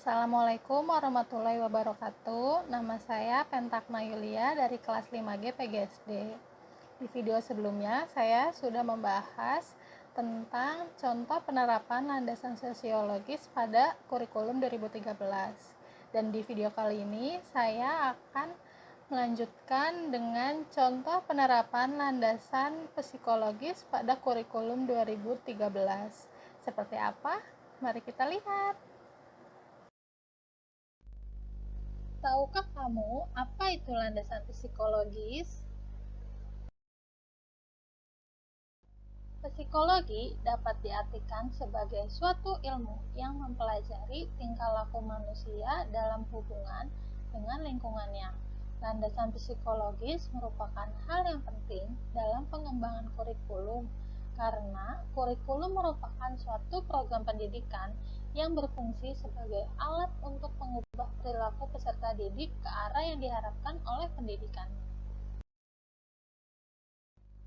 Assalamualaikum warahmatullahi wabarakatuh. Nama saya Pentakma Yulia dari kelas 5G PGSD. Di video sebelumnya, saya sudah membahas tentang contoh penerapan landasan sosiologis pada kurikulum 2013. Dan di video kali ini, saya akan melanjutkan dengan contoh penerapan landasan psikologis pada kurikulum 2013. Seperti apa? Mari kita lihat. Tahukah kamu apa itu landasan psikologis? Psikologi dapat diartikan sebagai suatu ilmu yang mempelajari tingkah laku manusia dalam hubungan dengan lingkungannya. Landasan psikologis merupakan hal yang penting dalam pengembangan kurikulum karena kurikulum merupakan suatu program pendidikan yang berfungsi sebagai alat untuk mengubah perilaku peserta didik ke arah yang diharapkan oleh pendidikan.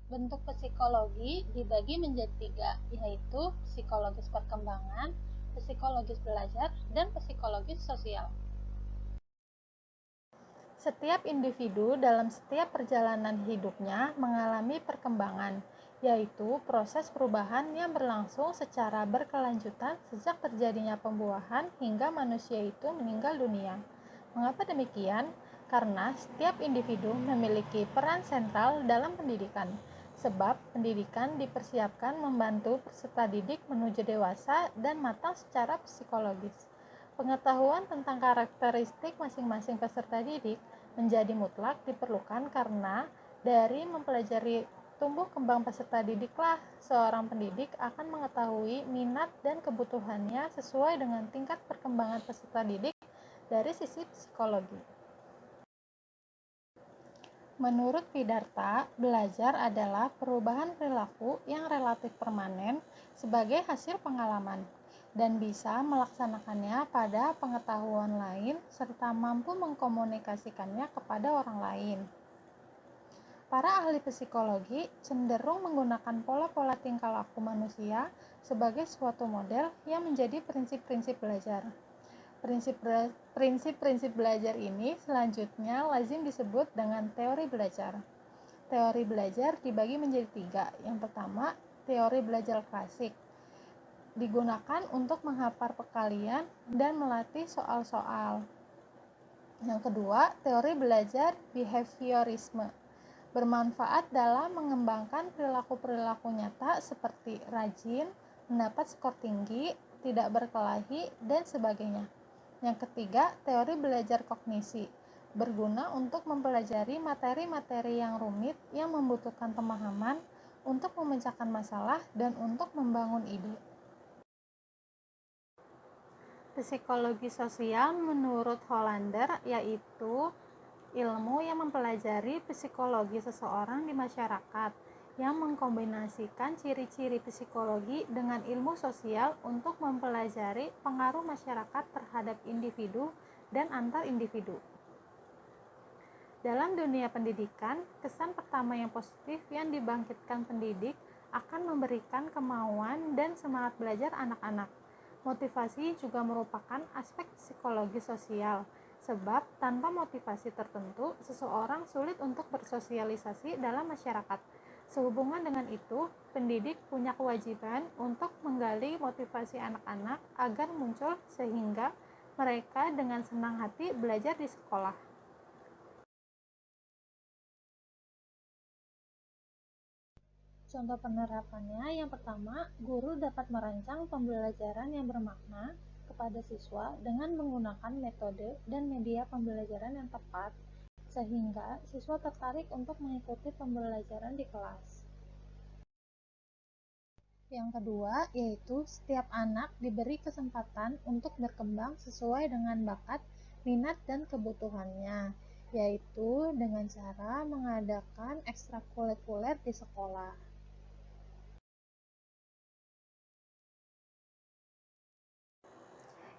Bentuk psikologi dibagi menjadi 3, yaitu psikologis perkembangan, psikologis belajar, dan psikologis sosial. Setiap individu dalam setiap perjalanan hidupnya mengalami perkembangan, yaitu proses perubahan yang berlangsung secara berkelanjutan sejak terjadinya pembuahan hingga manusia itu meninggal dunia. Mengapa demikian? Karena setiap individu memiliki peran sentral dalam pendidikan, sebab pendidikan dipersiapkan membantu peserta didik menuju dewasa dan matang secara psikologis. Pengetahuan tentang karakteristik masing-masing peserta didik menjadi mutlak diperlukan karena dari mempelajari tumbuh kembang peserta didiklah seorang pendidik akan mengetahui minat dan kebutuhannya sesuai dengan tingkat perkembangan peserta didik dari sisi psikologi. Menurut Pidarta, belajar adalah perubahan perilaku yang relatif permanen sebagai hasil pengalaman dan bisa melaksanakannya pada pengetahuan lain serta mampu mengkomunikasikannya kepada orang lain. Para ahli psikologi cenderung menggunakan pola-pola tingkah laku manusia sebagai suatu model yang menjadi prinsip-prinsip belajar. Prinsip-prinsip belajar ini selanjutnya lazim disebut dengan teori belajar. Teori belajar dibagi menjadi 3. Yang pertama, teori belajar klasik. Digunakan untuk menghafal perkalian dan melatih soal-soal. Yang kedua, teori belajar behaviorisme. Bermanfaat dalam mengembangkan perilaku-perilaku nyata seperti rajin, mendapat skor tinggi, tidak berkelahi, dan sebagainya. Yang ketiga, teori belajar kognisi. Berguna untuk mempelajari materi-materi yang rumit yang membutuhkan pemahaman untuk memecahkan masalah dan untuk membangun ide. Psikologi sosial menurut Hollander yaitu ilmu yang mempelajari psikologi seseorang di masyarakat yang mengkombinasikan ciri-ciri psikologi dengan ilmu sosial untuk mempelajari pengaruh masyarakat terhadap individu dan antar individu. Dalam dunia pendidikan, kesan pertama yang positif yang dibangkitkan pendidik akan memberikan kemauan dan semangat belajar anak-anak. Motivasi juga merupakan aspek psikologi sosial, sebab tanpa motivasi tertentu, seseorang sulit untuk bersosialisasi dalam masyarakat. Sehubungan dengan itu, pendidik punya kewajiban untuk menggali motivasi anak-anak agar muncul sehingga mereka dengan senang hati belajar di sekolah. Contoh penerapannya, yang pertama, guru dapat merancang pembelajaran yang bermakna kepada siswa dengan menggunakan metode dan media pembelajaran yang tepat, sehingga siswa tertarik untuk mengikuti pembelajaran di kelas. Yang kedua, yaitu setiap anak diberi kesempatan untuk berkembang sesuai dengan bakat, minat, dan kebutuhannya, yaitu dengan cara mengadakan ekstrakurikuler di sekolah.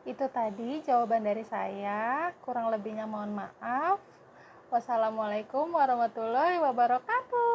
Itu tadi jawaban dari saya, kurang lebihnya mohon maaf. Wassalamualaikum warahmatullahi wabarakatuh.